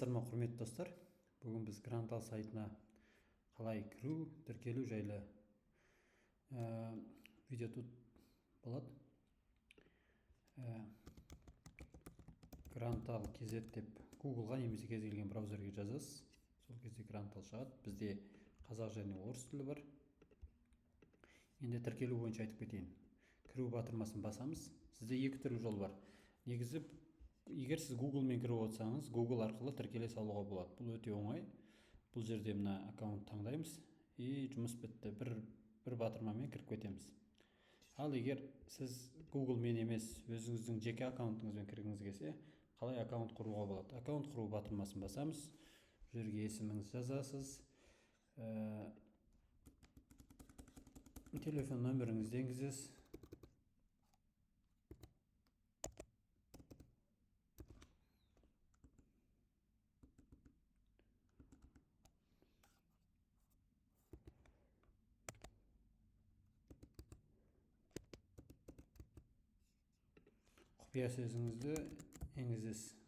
Құрметті достар, бүгін біз Грантал сайтына қалай кіру, тіркелу жайлы видео тут болады. Грантал KZ деп Google-ға немесе кез келген браузерге жазасыз. Сол кезде Грантал шығады. Бізде қазақ және орыс тілі бар. Енді тіркелу бойынша айтып кетейін. Кіру батырмасын басамыз. Сізде екі түрлі жол бар. Негізі, егер сіз Google-мен кіріп отырсаңыз, Google арқылы тіркеле салуға болады. Бұл өте оңай. Бұл жерде мына аккаунт таңдаймыз и жұмыс бітті. Бір батырмамен кіріп кетеміз. Ал егер сіз Google-мен емес, өзіңіздің жеке аккаунтыңызбен кіргіңіз келсе, қалай аккаунт құруға болады? Аккаунт құру батырмасын басамыз. Бұл жерге есіміңізді жазасыз. Телефон нөміріңізді енгізесіз. Құпия сөзіңізді енгізесіз.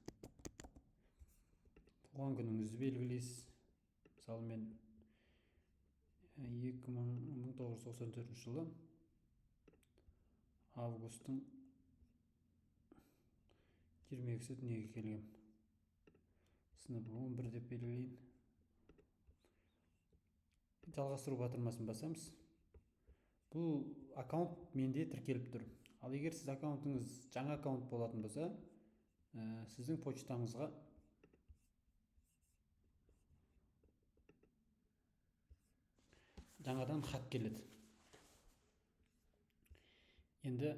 Туған күніңізді белгілейсіз. Мысалы мен 1994 жылы августтың 22-сі дүниеге келгем. Сынып 11 деп белгілейін. Жалғастыру батырмасын басамыз. Бұл аккаунт менде тіркеліп тұр. Ал егер сіз аккаунтыңыз жаңа аккаунт болатын болса, сіздің почтаңызға жаңадан хат келеді. Енді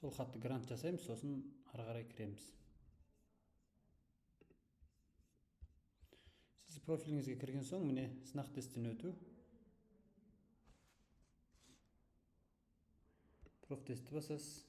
сол хатты грант жасаймыз, сосын ары қарай кіреміз. Сіз профиліңізге кірген соң, міне сынақ тесттен өту. Профтестті басасыз.